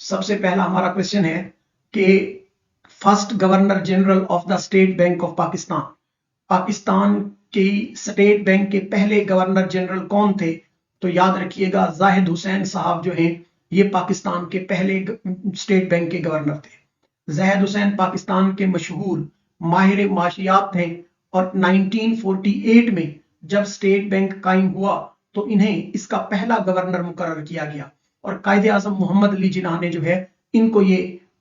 सबसे पहला हमारा क्वेश्चन है कि first governor general of the state bank of Pakistan, Pakistan की स्टेट बैंक के पहले गवर्नर जनरल कौन थे? तो याद रखिएगा जाहिद हुसैन साहब जो हैं ये पाकिस्तान के पहले स्टेट बैंक के गवर्नर थे। जाहिद हुसैन पाकिस्तान के मशहूर माहिर माशियात थे और 1948 में जब स्टेट बैंक कायम हुआ तो इन्हें इसका पहला गवर्नर मुकर्रर किया गया और कायदे आजम मोहम्मद अली जिन्ना ने जो है इनको ये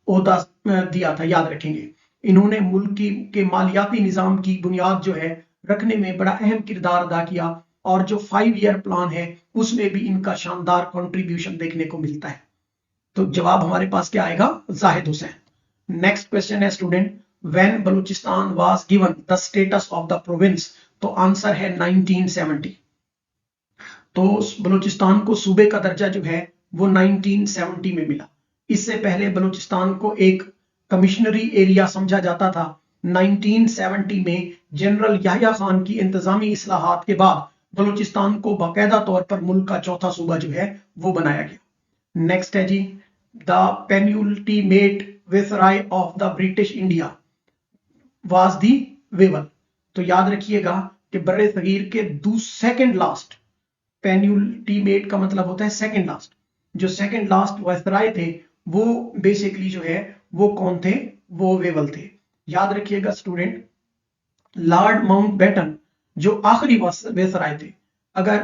ओहदा दिया था। याद रखेंगे इन्होंने मुल्क के मालियाती निजाम की बुनियाद जो है रखने में बड़ा अहम किरदार अदा किया और जो 5 ईयर प्लान है उसमें भी इनका शानदार कंट्रीब्यूशन देखने को मिलता है। तो जवाब हमारे पास क्या आएगा? जाहिद हुसैन। नेक्स्ट क्वेश्चन है student, when Balochistan was given the status of the province? तो आंसर है 1970। तो बलूचिस्तान को सूबे का दर्जा जो है वो 1970 में मिला। इससे पहले बलूचिस्तान को एक कमिश्नरी एरिया समझा जाता था। 1970 में जनरल याह्या खान की इंतजामी इस्लाहात के बाद बलूचिस्तान को बाकायदा तौर पर मुल्क का चौथा सूबा जो है वो बनाया गया। नेक्स्ट है जी, the penultimate viceroy of the British India was the Wavell. तो याद रखिएगा कि बर्रे सगीर के सेकंड लास्ट, पेन्युल्टीमेट का मतलब होता है सेकंड लास्ट, जो सेकंड लास्ट वायसराय थे वो बेसिकली जो है वो कौन थे? वो वेवल थे। याद रखिएगा स्टूडेंट, लॉर्ड माउंटबेटन जो आखिरी वायसराय थे, अगर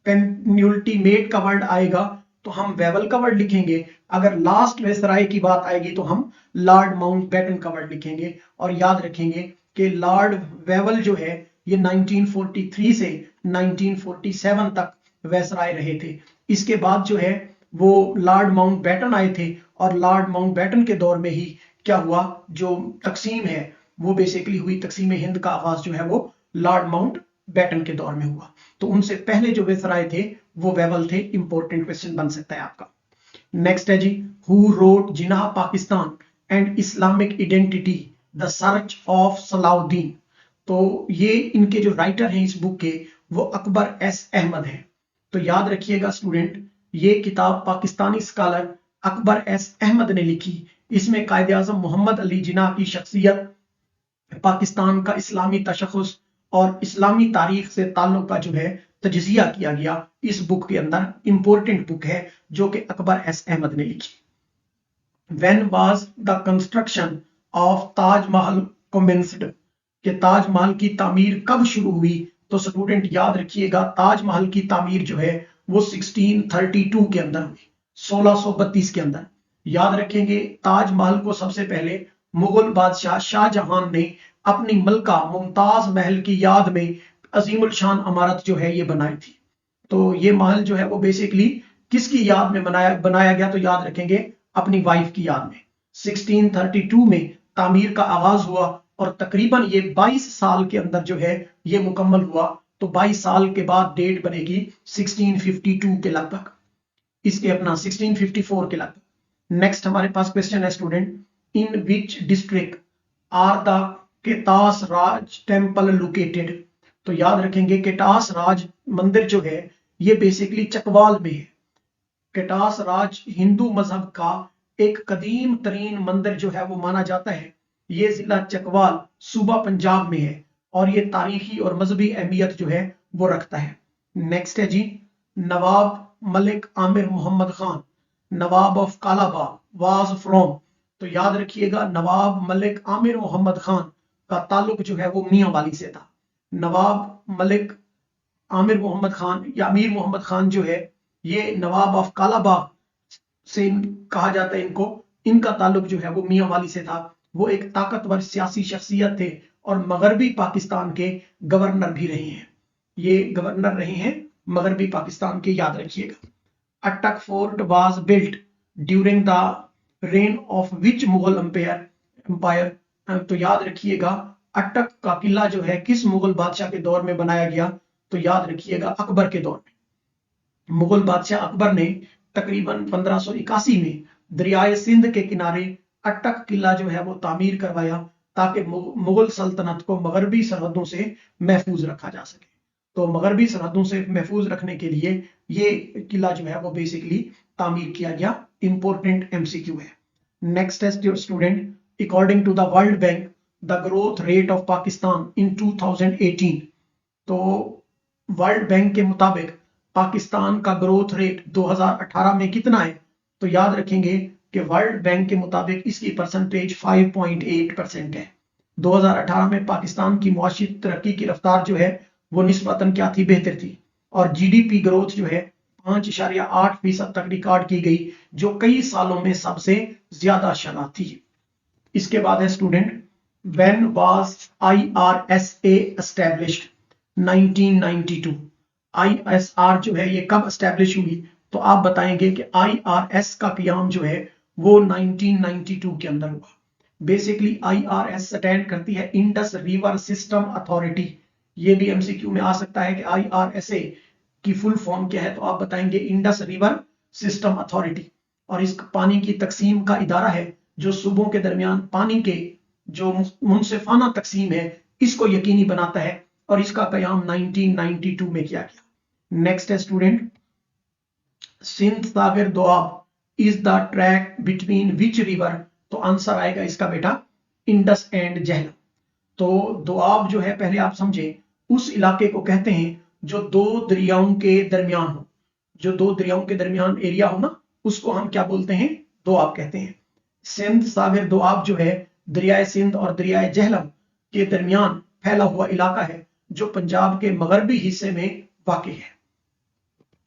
पेन्युल्टीमेट का वर्ड आएगा तो हम वेवल का वर्ड लिखेंगे, अगर लास्ट वायसराय की बात आएगी तो हम लॉर्ड माउंटबेटन का वर्ड लिखेंगे। और याद रखेंगे कि लॉर्ड वेवल जो है ये 1943 से 1947 तक वायसराय रहे थे। इसके बाद जो है वो लॉर्ड माउंटबेटन आए थे और लॉर्ड माउंटबेटन के दौर में ही क्या हुआ, जो तकसीम है वो बेसिकली हुई, तकसीम हिंद का आगाज जो है वो लॉर्ड माउंटबेटन के दौर में हुआ। तो उनसे पहले जो वायसराय थे वो वेवल थे। इंपॉर्टेंट क्वेश्चन बन सकता है आपका। नेक्स्ट है जी, who wrote Jinnah Pakistan and Islamic identity the search of Salahuddin? तो ये इनके जो राइटर हैं इस बुक के वो अकबर एस अहमद हैं। तो याद रखिएगा स्टूडेंट, ये किताब पाकिस्तानी स्कॉलर अकबर एस अहमद ने लिखी। इसमें कायदे आजम मोहम्मद अली जिन्ना की शख्सियत, पाकिस्तान का इस्लामी तशख़्ख़ुस और इस्लामी तारीख से ताल्लुक का जो है तजज़िया किया गया इस बुक के अंदर। इंपॉर्टेंट बुक है जो कि अकबर एस अहमद ने लिखी। When was the construction of Taj Mahal commenced? कि ताजमहल की तामीर कब शुरू हुई? तो स्टूडेंट याद रखिएगा ताजमहल की तामीर जो है वो 1632 के अंदर हुई, 1632 के अंदर। याद रखेंगे ताजमहल को सबसे पहले मुगल बादशाह शाहजहां ने अपनी मलका मुमताज महल की याद में अजीमुल शान इमारत जो है ये बनाई थी। तो ये महल जो है वो बेसिकली किसकी याद में बनाया गया? तो याद रखेंगे अपनी वाइफ की याद में। 1632 में तामीर का आगाज हुआ और तकरीबन ये 22 साल के अंदर जो है ये मुकम्मल हुआ। तो 22 साल के बाद डेट बनेगी 1652 के लगभग, इसके अपना 1654 के लगभग। नेक्स्ट हमारे पास क्वेश्चन है student, in which district are the Katas Raj temple located? तो याद रखेंगे केटास राज मंदिर जो है ये बेसिकली चकवाल में है। केटास राज हिंदू मजहब का एक कदीम तरीन मंदिर जो है वो माना जाता है। ये जिला चकवाल सूबा पंजाब में है और ये तारीखी और मजहबी अहमियत जो है वो रखता है। नेक्स्ट है जी, नवाब मलिक आमिर मोहम्मद खान, नवाब ऑफ कालाबाग वाज फ्रॉम? तो याद रखिएगा नवाब मलिक आमिर मोहम्मद खान का ताल्लुक जो है वो मियां वाली से था। नवाब मलिक आमिर मोहम्मद खान या अमीर मोहम्मद खान जो है ये नवाब ऑफ कालाबाग से कहा जाता है इनको, इनका ताल्लुक जो है वो मियां वाली से था। वो एक ताकतवर सियासी शख्सियत थे और मगरबी पाकिस्तान के गवर्नर भी रहे हैं। ये गवर्नर रहे हैं मगरबी पाकिस्तान के, याद रखिएगा। Attock fort was built during the reign of which Mughal empire? तो याद रखिएगा अटक का किला जो है किस मुगल बादशाह के दौर में बनाया गया? तो याद रखिएगा अकबर के दौर में। मुगल बादशाह अकबर ने तकरीबन 1581 में दरियाए सिंध के किनारे अटक किला जो है वो तामीर करवाया ताकि मुगल सल्तनत को मगरबी सरहदों से महफूज रखा जा सके। तो मगरबी सरहदों से महफूज रखने के लिए ये किला जो है वो बेसिकली तामीर किया गया इंपॉर्टेंट एमसीक्यू है। Next test your student, according to the World Bank the growth rate of Pakistan in 2018। तो वर्ल्ड बैंक के मुताबिक पाकिस्तान का ग्रोथ रेट 2018 में कितना है? तो याद रखेंगे कि वर्ल्ड बैंक के मुताबिक इसकी परसेंटेज 5.8% है। 2018 में पाकिस्तान की मुआशी तरक्की की रफ्तार जो है वो निस्बतन क्या थी? बेहतर थी। और जीडीपी ग्रोथ जो है 5.8% तक रिकॉर्ड की गई, जो कई सालों में सबसे ज्यादा शरह थी। इसके बाद है student, when was IRSA established? 1992। ISR जो है ये कब एस्टैब्लिश हुई? तो आप बताएंगे कि IRS का क्याम जो है वो 1992 के अंदर हुआ। बेसिकली IRS स्टैंड करती है इंडस रिवर सिस्टम अथॉरिटी। ये भी एमसीक्यू में आ सकता है कि IRSA की फुल फॉर्म क्या है, तो आप बताएंगे इंडस रिवर सिस्टम अथॉरिटी। और इस पानी की तकसीम का इदारा है जो सूबों के दरमियान पानी के जो मुनसिफाना तकसीम है इसको यकीनी बनाता है, और इसका कयाम 1992 में किया गया। नेक्स्ट है student, Sindh Sagar Doab is the track between which river? तो आंसर आएगा इसका बेटा इंडस एंड झेलम। तो दोआब जो है, पहले आप समझे, उस इलाके को कहते हैं जो दो दरियाओं के दरमियान हो। जो दो दरियाओं के दरमियान एरिया हो ना, उसको हम क्या बोलते हैं? दोआब कहते हैं। सिंध सागर दोआब जो है दरियाए सिंध और दरियाए झेलम के दरमियान फैला हुआ इलाका है जो पंजाब के मगरबी हिस्से में वाक़ है।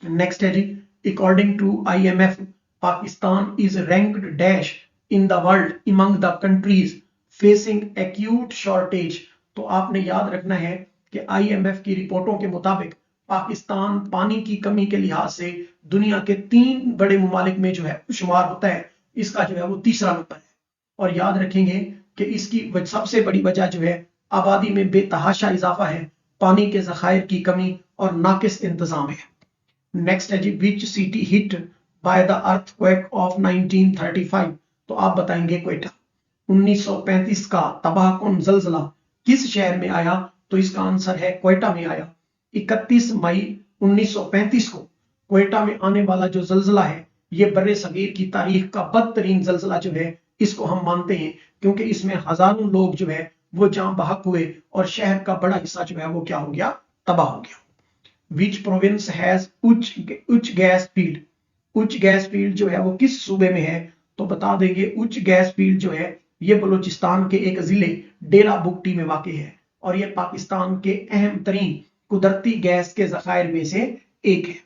नेक्स्ट है जी, according to IMF Pakistan is ranked dash in the world among the countries facing acute shortage. तो आपने याद रखना है कि IMF की रिपोर्टों के मुताबिक पाकिस्तान पानी की कमी के लिहाज से दुनिया के 3 बड़े मुमालिक में जो है शुमार होता है। इसका जो है वो तीसरा नंबर है। और याद रखेंगे कि इसकी सबसे बड़ी वजह जो है आबादी में बेतहाशा इजाफा है, पानी के जखायर की कमी और नाकिस इंतजाम है। नेक्स्ट है जी, which city hit by the earthquake of 1935? तो आप बताएंगे क्वेटा। 1935 का तबाहकुन जलजला किस शहर में आया? तो इसका आंसर है क्वेटा में आया। 31 मई 1935 को क्वेटा में आने वाला जो जलजला है ये बर्रे सगीर की तारीख का बदतरीन जलजला जो है इसको हम मानते हैं, क्योंकि इसमें हजारों लोग जो है वो जान बहक हुए और शहर का बड़ा हिस्सा जो है वो क्या हो गया? तबाह हो गया। विच प्रोविंस हैज उच्च गैस फील्ड? उच्च गैस फील्ड जो है वो किस सूबे में है? तो बता देंगे उच्च गैस फील्ड जो है ये बलूचिस्तान के एक जिले डेरा बुगटी में वाक़ है, और ये पाकिस्तान के अहम तरीन कुदरती गैस के जखायर में से एक है।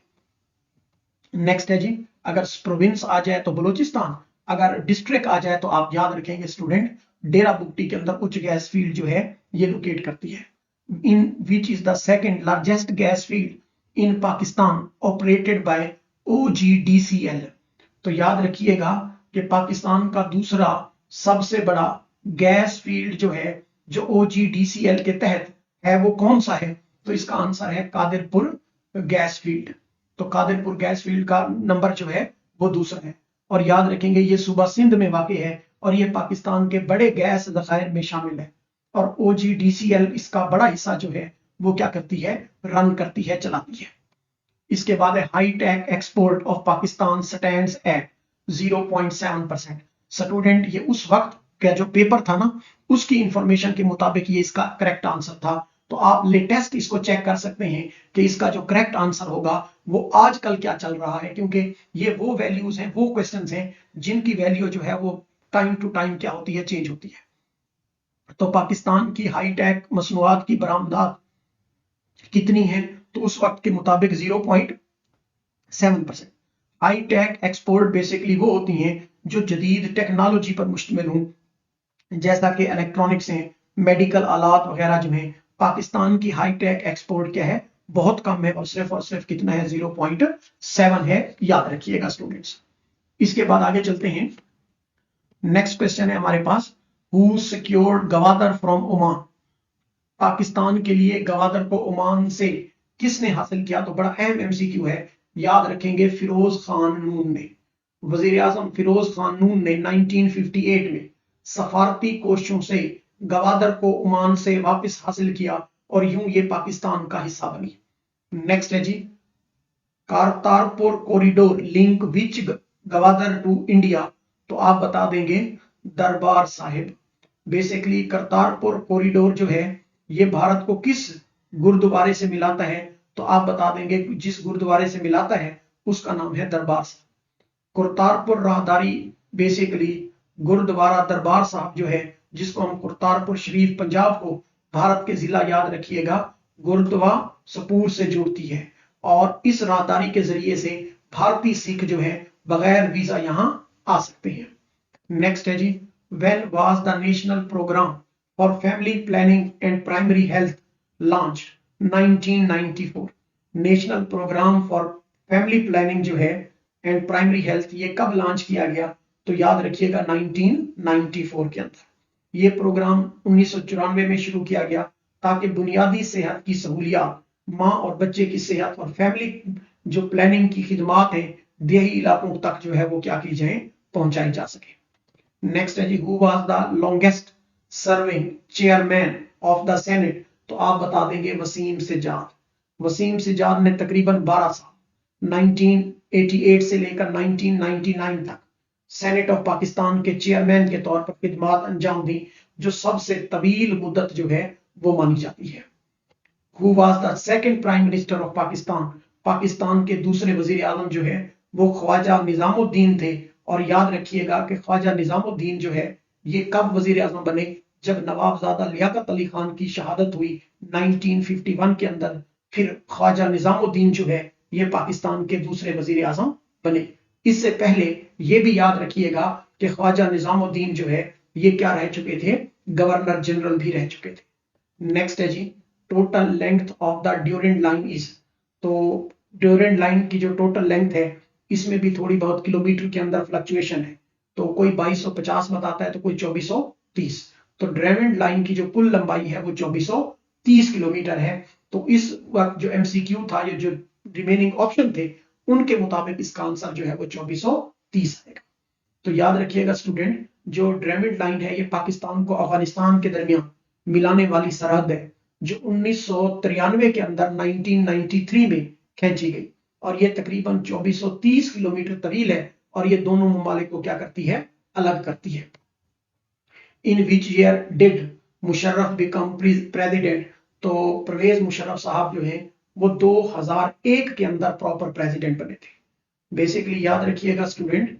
नेक्स्ट है जी, अगर प्रोविंस आ जाए तो बलूचिस्तान, अगर डिस्ट्रिक्ट आ जाए तो आप याद रखेंगे स्टूडेंट डेरा बुगटी के अंदर उच्च गैस फील्ड जो है ये लोकेट करती है। in which is the second largest gas field in Pakistan operated by OGDCL। तो याद रखिएगा कि पाकिस्तान का दूसरा सबसे बड़ा गैस फील्ड जो है जो OGDCL के तहत है वो कौन सा है? तो इसका आंसर है कादिरपुर गैस फील्ड। तो कादिरपुर गैस फील्ड का नंबर जो है वो दूसरा है। और याद रखेंगे ये सूबा सिंध में वाक़ है और ये पाकिस्तान के बड़े गैस जखायर में शामिल है। और OGDCL इसका बड़ा हिस्सा जो है वो क्या करती है? रन करती है, चलाती है। इसके बाद है high tech export of Pakistan stands eight 0.7%। Student ये उस वक्त का जो पेपर था ना उसकी इंफॉर्मेशन के मुताबिक ये इसका करेक्ट आंसर था। तो आप लेटेस्ट इसको चेक कर सकते हैं कि इसका जो करेक्ट आंसर होगा वो आजकल क्या चल रहा है, क्योंकि ये वो वैल्यूज हैं, वो क्वेश्चंस हैं जिनकी वैल्यू जो है वो टाइम टू टाइम क्या होती है? चेंज होती है। तो पाकिस्तान की हाईटेक मसनूआत की बरामदात कितनी है? तो उस वक्त के मुताबिक 0.7%। हाईटेक एक्सपोर्ट बेसिकली वो होती हैं जो जदीद टेक्नोलॉजी पर मुश्तमिल हों, जैसा कि इलेक्ट्रॉनिक्स हैं, मेडिकल आलात वगैरह जो हैं। पाकिस्तान की हाईटेक एक्सपोर्ट क्या है? बहुत कम है, और सिर्फ कितना है? 0.7 है, याद रखिएगा स्टूडेंट्स। इसके बाद आगे चलते हैं। नेक्स्ट क्वेश्चन है हमारे पास, Who secured Gwadar from Oman? Pakistan के लिए गवादर को ओमान से किसने हासिल किया? तो बड़ा अहम एमसीक्यू है, याद रखेंगे फिरोज खान नून ने। वजीर आजम फिरोज खान नून ने 1958 में सफारती कोशिशों से गवादर को ओमान से वापस हासिल किया और यूं ये पाकिस्तान का हिस्सा बनी। नेक्स्ट है जी, Kartarpur corridor link Gwadar to India, तो आप बता देंगे दरबार साहिब। बेसिकली करतारपुर कॉरिडोर जो है ये भारत को किस गुरुद्वारे से मिलाता है, तो आप बता देंगे जिस गुरुद्वारे से मिलाता है उसका नाम है दरबार साहिब। करतारपुर राहदारी बेसिकली गुरुद्वारा दरबार साहिब जो है, जिसको हम करतारपुर शरीफ पंजाब को भारत के जिला याद रखिएगा गुरुद्वासपुर से जोड़ती है, और इस राहदारी के जरिए से भारतीय सिख जो है बगैर वीजा यहां आ सकते हैं। नेक्स्ट है जी, when was the national program for family planning and primary health launch 1994। National program for family planning जो है एंड प्राइमरी हेल्थ ये कब लॉन्च किया गया, तो याद रखिएगा 1994 के अंदर। ये प्रोग्राम 1994 में शुरू किया गया ताकि बुनियादी सेहत की सहूलियात, माँ और बच्चे की सेहत और फैमिली जो प्लानिंग की खिदमात है देही इलाकों तक जो है वो क्या की जाए, पहुंचाई जा सके। नेक्स्ट है जी, who was the longest serving chairman of the senate, तो आप बता देंगे वसीम सिजाद। वसीम सिजाद ने तकरीबन 12 साल 1988 से लेकर 1999 तक सेनेट ऑफ पाकिस्तान के चेयरमैन के तौर पर खिदमात अंजाम दी, जो सबसे तवील मुद्दत जो है वो मानी जाती है। Who was the second prime minister of Pakistan, Pakistan के दूसरे वजीर आजम जो है वो ख्वाजा निजामुद्दीन थे, और याद रखिएगा कि ख्वाजा निजामुद्दीन जो है ये कब वजीर आजम बने, जब नवाबजादा लियाकत अली खान की शहादत हुई 1951 के अंदर, फिर ख्वाजा निजामुद्दीन जो है ये पाकिस्तान के दूसरे वजीर आजम बने। इससे पहले ये भी याद रखिएगा कि ख्वाजा निजामुद्दीन जो है ये क्या रह चुके थे, गवर्नर जनरल भी रह चुके थे। नेक्स्ट है जी, total length of the Durand line is, तो ड्यूरेंट लाइन की जो टोटल लेंथ है इसमें भी थोड़ी बहुत किलोमीटर के अंदर फ्लक्चुएशन है, तो कोई 2250 बताता है तो कोई 2430, तो ड्यूरेंट लाइन की जो कुल लंबाई है वो 2430 किलोमीटर है। तो इस वक्त जो एमसीक्यू था, ये जो रिमेनिंग ऑप्शन थे उनके मुताबिक इसका आंसर जो है वो 2430 आएगा। तो याद रखिएगा स्टूडेंट, जो ड्रेमिड लाइन है ये पाकिस्तान को अफगानिस्तान के दरमियान मिलाने वाली सरहद है, जो 1993 के अंदर 1993 में खींची गई, और ये तकरीबन 2430 किलोमीटर तवील है, और ये दोनों ममालिक को क्या करती है, अलग करती है। In which year did Musharraf become president, तो परवेज मुशर्रफ साहब जो है वो 2001 के अंदर प्रॉपर प्रेसिडेंट बने थे। बेसिकली याद रखिएगा स्टूडेंट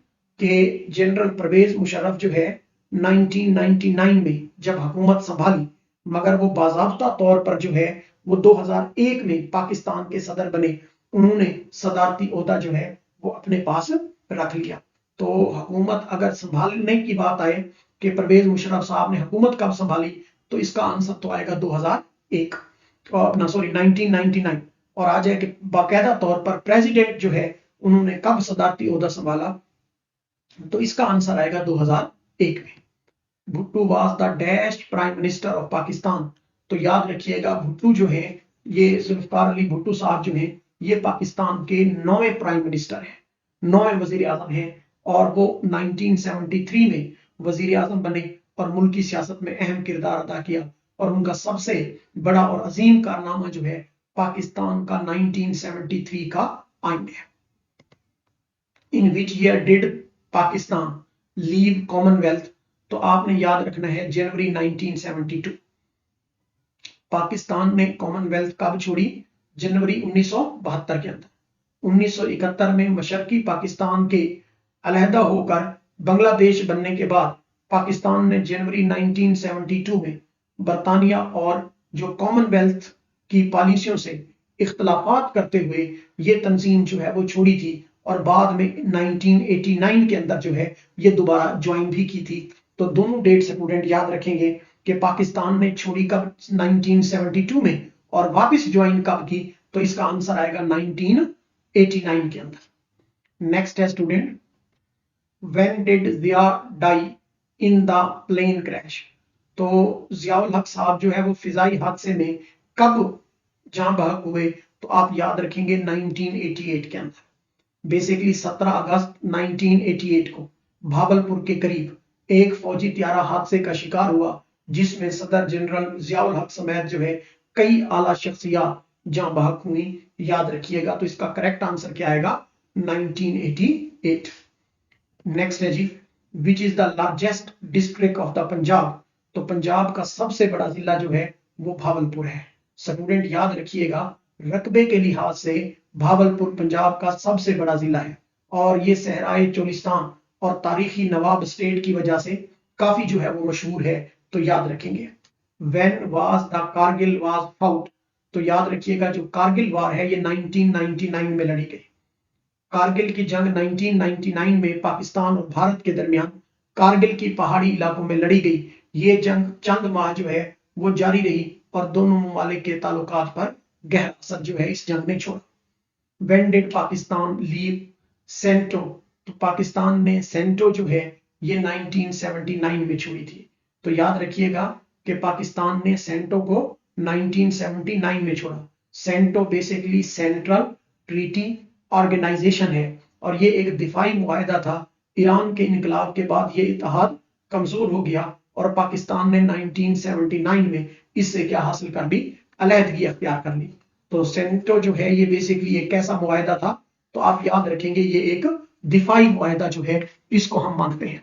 कि जनरल परवेज मुशर्रफ जो है 1999 में जब हुकूमत संभाली, मगर वो बाज़ाब्ता तौर पर जो है वो 2001 में पाकिस्तान के सदर बने, उन्होंने सदारती ओहदा जो है वो अपने पास रख लिया। तो हुकूमत अगर संभालने की बात आए कि परवेज मुशर्रफ साहब ने हुकूमत कब संभाली, तो इसका आंसर तो आएगा 2001 अपना 1999, और आ जाए कि बाकायदा तौर पर प्रेसिडेंट जो है उन्होंने कब सदारती ओहदा संभाला, तो इसका आंसर आएगा 2001 में। Bhutto was the dash prime minister of Pakistan, तो याद रखिएगा भुट्टो जो है ये जुल्फिकार अली भुट्टो साहब जो है ये पाकिस्तान के 9वें प्राइम मिनिस्टर हैं, 9वें वजीर आजम हैं, और वो 1973 में वजीर आजम बने और मुल्क की सियासत में अहम किरदार अदा किया, और उनका सबसे बड़ा और अजीम कारनामा जो है पाकिस्तान का 1973 का आइन है। In which year did Pakistan leave Commonwealth, तो आपने याद रखना है जनवरी 1972। पाकिस्तान ने कॉमनवेल्थ कब छोड़ी, जनवरी 1972 के अंदर। 1971 में मशरकी पाकिस्तान के अलहदा होकर बांग्लादेश बनने के बाद पाकिस्तान ने जनवरी 1972 में बरतानिया और जो कॉमनवेल्थ की पॉलिसियों से इख्तलाफात करते हुए ये तंजीम जो है वो छोड़ी थी, और बाद में 1989 के अंदर जो है ये दोबारा ज्वाइन भी की थी। तो दोनों डेट स्टूडेंट याद रखेंगे कि पाकिस्तान ने छोड़ी कब 1972 में और वापस ज्वाइन कब की, तो इसका आंसर आएगा 1989 के अंदर। नेक्स्ट है student, when did Zia die in the plane crash, तो जियाउल हक साहब जो है वो फिजाई हादसे में कब जान बहक हुए, तो आप याद रखेंगे 1988 के अंदर। बेसिकली 17 अगस्त 1988 को भावलपुर के करीब एक फौजी त्यारा हादसे का शिकार हुआ, जिसमें सदर जनरल जियाउल हक समेत जो है कई आला शख्सियात जान बहक हुई। याद रखिएगा, तो इसका करेक्ट आंसर क्या आएगा 1988। नेक्स्ट है जी, which is the largest district of the Punjab. तो पंजाब का सबसे बड़ा जिला जो है वो भावलपुर है। स्टूडेंट याद रखिएगा, रकबे के लिहाज से भावलपुर पंजाब का सबसे बड़ा जिला है और ये सहराए चोलिस्तान और तारीखी नवाब स्टेट की वजह से काफी जो है वो मशहूर है। तो याद रखेंगे। When was the Kargil was fought. तो याद रखिएगा, जो कारगिल वार है ये 1999 में लड़ी गई। कारगिल की जंग 1999 में पाकिस्तान और भारत के दरमियान कारगिल की पहाड़ी इलाकों में लड़ी गई। ये जंग चंद माह जो है वो जारी रही और दोनों ममालिक के ताल्लुकात पर गहरा असर जो है इस जंग ने छोड़ा। When did Pakistan leave CENTO. तो पाकिस्तान ने सेंटो जो है ये 1979 में छोड़ी थी। तो याद रखिएगा कि पाकिस्तान ने सेंटो को 1979 में छोड़ा। CENTO basically central treaty organisation है और ये एक दिफाई मुआहदा था। ईरान के इनकलाब के बाद ये इत्तेहाद कमजोर हो गया और पाकिस्तान ने 1979 में इससे क्या हासिल कर ली, अलहदगी अख्तियार कर ली। तो सेंटो जो है ये बेसिकली एक कैसा मुआहदा था, तो आप याद रखेंगे ये एक दिफाई मुआहदा जो है इसको हम मानते हैं।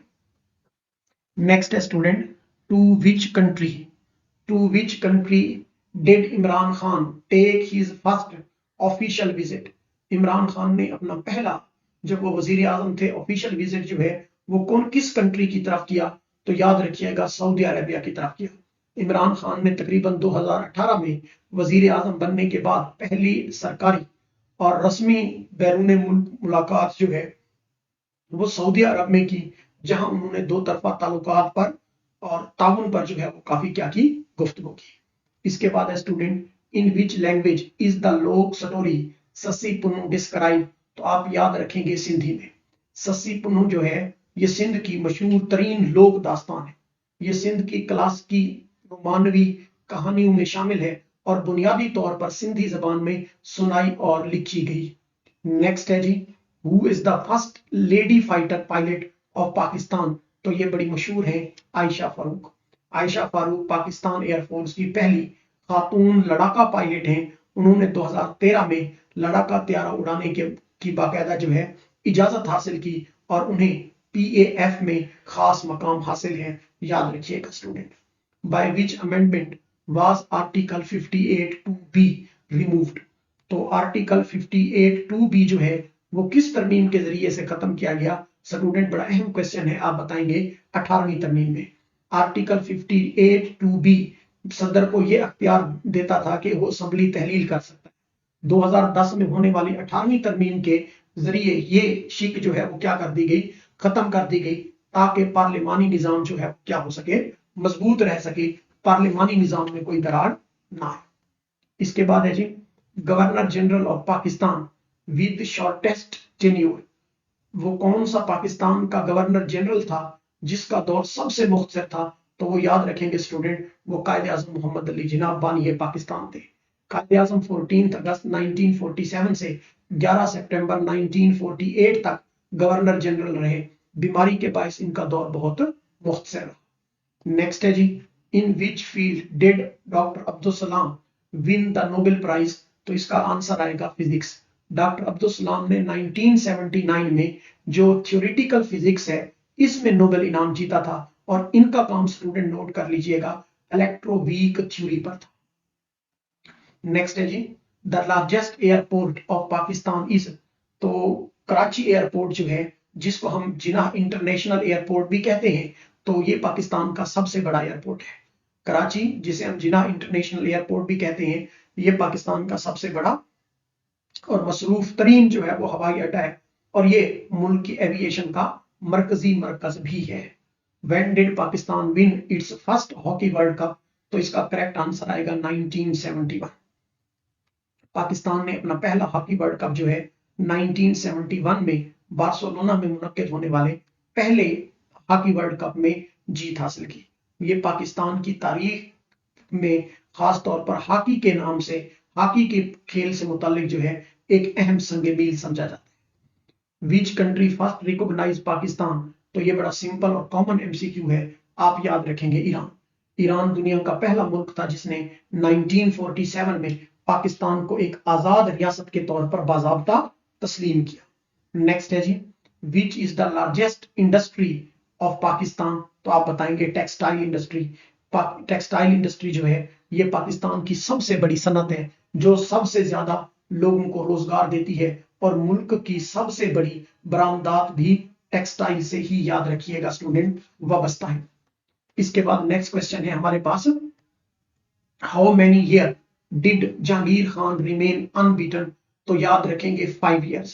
नेक्स्ट है student, to which country did Imran Khan take his first official visit. Imran Khan ने अपना पहला, जब वो वजीर आजम थे, ऑफिशियल विजिट जो है वो किस कंट्री की तरफ किया। तो याद रखिएगा सऊदी अरेबिया की तरफ किया। इमरान खान ने तकरीबन 2018 में वजीर आजम बनने के बाद पहली सरकारी और रस्मी बैरून मुल्क मुलाकात जो है वो सऊदी अरब में की, जहां उन्होंने दो तरफा ताल्लुकात पर और ताउन पर जो है वो काफी क्या की, गुफ्तगू की। इसके बाद है student, in which language is the लोक स्टोरी सस्सी पुन्नू डिस्क्राइब। तो आप याद रखेंगे सिंधी में। सस्सी पुन्नू जो है ये सिंध की मशहूर तरीन लोक दास्तान है। ये सिंध की क्लास की रोमानवी कहानियों में शामिल है और बुनियादी तौर पर सिंधी जबान में सुनाई और लिखी गई। नेक्स्ट है जी, who is the first lady fighter pilot of Pakistan. तो ये बड़ी मशहूर है, आयशा फारूक। आयशा फारूक पाकिस्तान एयरफोर्स की पहली खातून लड़ाका पायलट हैं। उन्होंने 2013 में लड़ाका त्यारा उड़ाने की बाकायदा जो है इजाजत हासिल की और उन्हें PAF में खास मकाम हासिल है। याद रखिएगा student. By which amendment was article 58(2)B removed. तो आर्टिकल 58(2)B जो है वो किस तरमीम के जरिए से खत्म किया गया। स्टूडेंट बड़ा अहम क्वेश्चन है, आप बताएंगे 18वीं तरमीम में। आर्टिकल 58(2)B सदर को यह अख्तियार देता था कि वो असम्बली तहलील कर सकता है। 2010 में होने वाली 18वीं तरमीम के जरिए ये शिक जो है वो क्या कर दी गई, खत्म कर दी गई, ताकि पार्लिमानी निजाम जो है क्या हो सके, मजबूत रह सके, पार्लिमानी निजाम में कोई दरार ना आए। इसके बाद है जी, governor general of Pakistan with shortest tenure. वो कौन सा पाकिस्तान का गवर्नर जनरल था जिसका दौर सबसे मुख्तसर था। तो वो याद रखेंगे स्टूडेंट, वो कायदे आजम मोहम्मद अली जिनाब बानी पाकिस्तान थे। कायदे आजम 14 अगस्त 1947 से 11 सितंबर 1948 तक गवर्नर जनरल रहे। बीमारी के बायस इनका दौर बहुत मुख्तसर रहा। नेक्स्ट है जी, in which field did doctor Abdul Salam win the Nobel prize. तो इसका आंसर आएगा फिजिक्स। डॉक्टर अब्दुल सलाम ने 1979 में जो थ्योरेटिकल फिजिक्स है इसमें नोबेल इनाम जीता था और इनका काम स्टूडेंट नोट कर लीजिएगा, इलेक्ट्रोवीक थ्योरी पर था। नेक्स्ट है जी, the largest airport of Pakistan is. तो कराची एयरपोर्ट जो है जिसको हम जिन्ना इंटरनेशनल एयरपोर्ट भी कहते हैं, तो ये पाकिस्तान का सबसे बड़ा एयरपोर्ट है। कराची, जिसे हम जिन्ना इंटरनेशनल एयरपोर्ट भी कहते हैं, ये पाकिस्तान का सबसे बड़ा और मसरूफ तरीन जो है वो हवाई अड्डा है और ये मुल्क की एविएशन का मरकजी मरकज भी है। When did Pakistan win it's first hockey world cup. तो इसका करेक्ट आंसर आएगा 1971। पाकिस्तान ने अपना पहला हॉकी वर्ल्ड कप जो है 1971 में बार्सिलोना में मुनक्किद होने वाले पहले हॉकी वर्ल्ड कप में जीत हासिल की। ये पाकिस्तान की तारीख में खास तौर पर हॉकी के नाम से, हॉकी के खेल से मुतालिक जो है एक अहम संग मील समझा जाता है। Which country first recognise Pakistan. तो ये बड़ा सिंपल और कॉमन MCQ है, आप याद रखेंगे ईरान। ईरान दुनिया का पहला मुल्क था जिसने 1947 में पाकिस्तान को एक आजाद रियासत के तौर पर बाज़ाब्ता तस्लीम किया। नेक्स्ट है जी, which is the largest industry of Pakistan? तो आप बताएंगे टेक्सटाइल इंडस्ट्री। टेक्सटाइल इंडस्ट्री जो है ये पाकिस्तान की सबसे बड़ी सनत है जो सबसे ज्यादा लोगों को रोजगार देती है और मुल्क की सबसे बड़ी बरामदात भी टेक्सटाइल से ही, याद रखिएगा स्टूडेंट, वाबस्ता है। इसके बाद नेक्स्ट क्वेश्चन है हमारे पास, how many year did Jahangir Khan remain unbeaten? तो याद रखेंगे 5 years।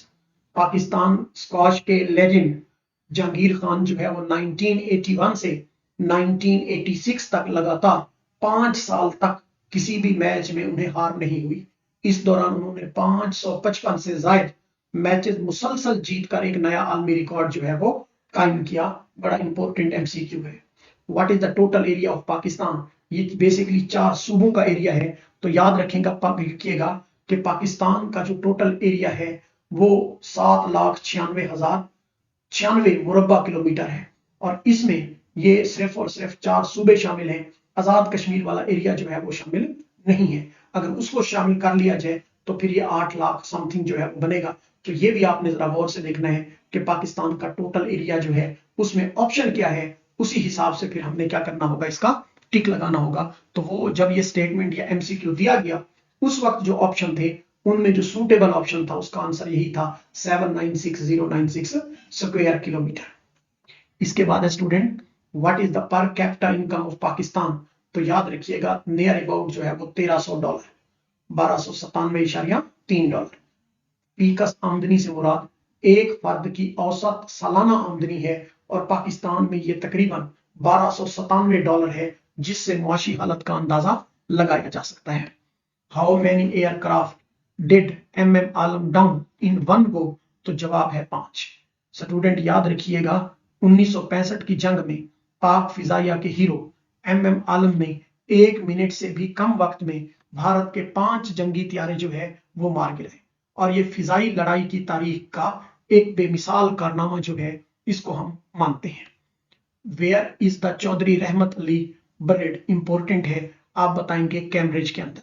पाकिस्तान स्क्वाश के लेजेंड जहांगीर खान जो है वो 1981 से 1986 तक लगातार 5 साल तक किसी भी मैच में उन्हें हार नहीं हुई। इस दौरान उन्होंने 555 से ज्यादा मैचेस मुसलसल जीतकर एक नया आलमी रिकॉर्ड जो है वो कायम किया। बड़ा इंपॉर्टेंट एमसीक्यू है। What is the total area of Pakistan? ये बेसिकली 4 सूबों का एरिया है। तो याद रखिएगा कि पाकिस्तान का जो टोटल एरिया है वो 7,96,096 मुरब्बा किलोमीटर है और इसमें ये सिर्फ और सिर्फ 4 सूबे शामिल हैं। आजाद कश्मीर वाला एरिया जो है वो शामिल नहीं है। अगर उसको शामिल कर लिया जाए तो फिर ये 8 लाख समथिंग जो है वो बनेगा। तो ये भी आपने जरा गौर से देखना है कि पाकिस्तान का टोटल एरिया जो है उसमें ऑप्शन क्या है, उसी हिसाब से फिर हमने क्या करना होगा, इसका टिक लगाना होगा। तो वो जब ये स्टेटमेंट या एमसीक्यू दिया गया उस वक्त जो ऑप्शन थे उनमें जो सूटेबल ऑप्शन था उसका आंसर यही था 7,96,096 स्क्वायर किलोमीटर। इसके बाद है student, what is the per capita income of Pakistan? तो याद रखिएगा नियर अबाउट जो है वो $1,300, $1297.3। पीकस आमदनी से मुराद एक फर्द की औसत सालाना आमदनी है और पाकिस्तान में ये तकरीबन $1297 है, जिससे मुआशी हालत का अंदाजा लगाया जा सकता है। How many aircraft did MM Alam down in one go? तो जवाब है 5। स्टूडेंट याद रखिएगा 1965 की जंग में पाक फिजाइया के हीरो MM आलम ने 1 मिनट से भी कम वक्त में भारत के 5 जंगी त्यारे जो है वो मार गिराए और ये फिजाई लड़ाई की तारीख का एक बेमिसाल कारनामा जो है इसको हम मानते हैं। वेयर इज द चौधरी रहमत अली बरेड? इंपॉर्टेंट है, आप बताएंगे कैम्ब्रिज के अंदर।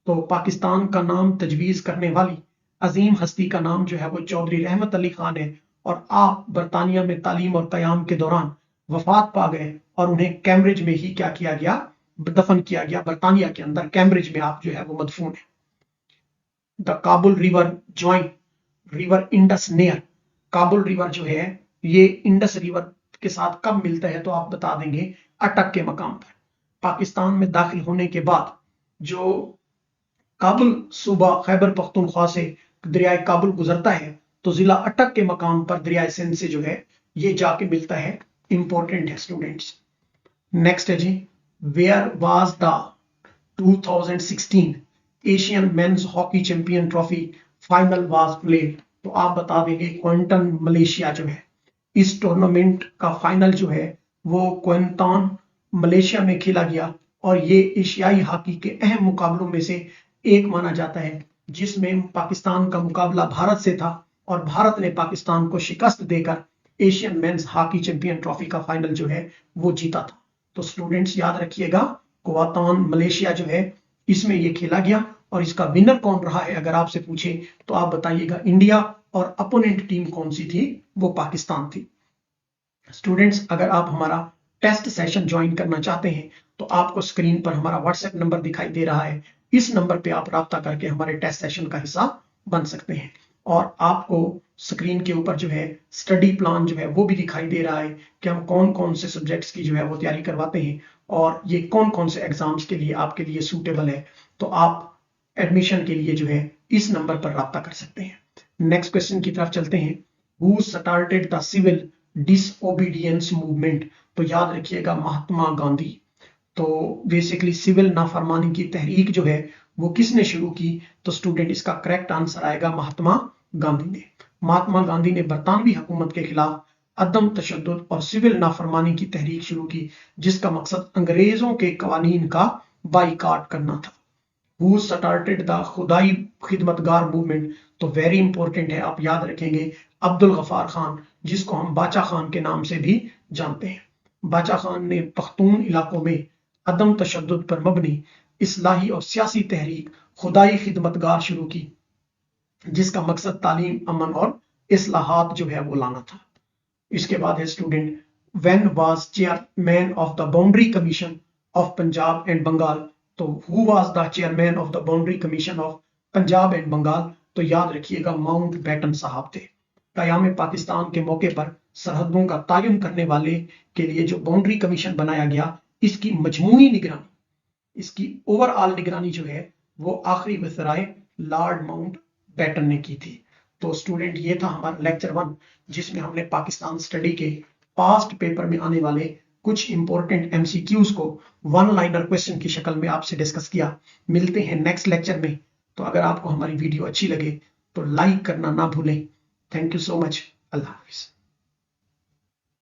तो पाकिस्तान का नाम तजवीज करने वाली अजीम हस्ती का नाम जो है वो चौधरी रहमत अली खान है और आप बरतानिया में तालीम और कयाम के दौरान वफात पा गए और उन्हें कैम्ब्रिज में ही क्या किया गया, दफन किया गया। बरतानिया के अंदर कैम्ब्रिज में आप जो है वो मदफून है। The Kabul river join river Indus near? Kabul river जो है ये इंडस रिवर के साथ कब मिलता है? तो आप बता देंगे अटक के मकाम पर। पाकिस्तान में दाखिल होने के बाद जो काबुल सूबा खैबर पख्तूनख्वा से दरियाए काबुल गुजरता है तो जिला अटक के मकाम पर दरियाए सिंध से जो है ये जाके मिलता है। इंपॉर्टेंट है स्टूडेंट्स। नेक्स्ट है जी, where was the 2016 Asian men's hockey champion trophy final was played? तो आप बता देंगे क्वांटन मलेशिया जो है। इस टूर्नामेंट का फाइनल जो है वो क्वांटन मलेशिया में खेला गया और ये एशियाई हॉकी के अहम मुकाबलों में से एक माना जाता है, जिसमें पाकिस्तान का मुकाबला भारत से था और भारत ने पाकिस्तान को शिकस्त देकर Asian men's hockey champion trophy का फाइनल जो है वो जीता था। तो स्टूडेंट्स याद रखिएगा क्वांटन मलेशिया जो है इसमें ये खेला गया और इसका विनर कौन रहा है अगर आपसे पूछे तो आप बताइएगा इंडिया और अपोनेंट टीम कौन सी थी? वो पाकिस्तान थी। स्टूडेंट्स अगर आप हमारा टेस्ट सेशन ज्वाइन करना चाहते हैं तो आपको स्क्रीन पर हमारा व्हाट्सएप नंबर दिखाई दे रहा है। इस नंबर पे आप राब्ता करके हमारे टेस्ट सेशन का हिस्सा बन सकते हैं और आपको स्क्रीन के ऊपर जो है स्टडी प्लान जो है वो भी दिखाई दे रहा है कि हम कौन कौन से सब्जेक्ट्स की जो है वो तैयारी करवाते हैं और ये कौन कौन से एग्जाम्स के लिए आपके लिए सूटेबल है। तो आप एडमिशन के लिए जो है इस नंबर पर राब्ता कर सकते हैं। नेक्स्ट क्वेश्चन की तरफ चलते हैं। Who started the civil disobedience movement? तो याद रखिएगा महात्मा गांधी। तो बेसिकली सिविल नाफरमानी की तहरीक जो है वो किसने शुरू की? तो स्टूडेंट इसका करेक्ट आंसर आएगा महात्मा गांधी ने। महात्मा गांधी ने बरतानवी हुकूमत के खिलाफ अदम तशद्दुद और सिविल नाफरमानी की तहरीक शुरू की जिसका मकसद अंग्रेजों के कवानीन का बाइकाट करना था। हु स्टार्टेड द खुदाई खिदमतगार मूवमेंट? तो वेरी इंपॉर्टेंट है, आप याद रखेंगे अब्दुल गफार खान, जिसको हम बाचा खान के नाम से भी जानते हैं। बाचा खान ने पख्तून इलाकों में अदम तशद्दुद पर मबनी इस्लाही और सियासी तहरीक खुदाई खिदमतगार शुरू की जिसका मकसद तालीम, अमन और इस्लाहात जो है वो लाना था। इसके बाद है student, when was chairman of the boundary commission of Punjab and Bengal. तो who was the chairman of the boundary commission of Punjab and Bengal? तो याद रखिएगा माउंट बैटन साहब थे। कयाम पाकिस्तान के मौके पर सरहदों का तयन करने वाले के लिए जो बाउंड्री कमीशन बनाया गया, इसकी मजमूई निगरानी, इसकी ओवरऑल निगरानी जो है वो आखिरी विसराय लॉर्ड माउंट बैटन ने की थी। तो स्टूडेंट ये था हमारा लेक्चर 1, जिसमें हमने पाकिस्तान स्टडी के पास्ट पेपर में आने वाले कुछ इंपॉर्टेंट एमसीक्यूज को वन लाइनर क्वेश्चन की शक्ल में आपसे डिस्कस किया। मिलते हैं नेक्स्ट लेक्चर में। तो अगर आपको हमारी वीडियो अच्छी लगे तो लाइक करना ना भूलें। Thank you so much. Allah Hafiz.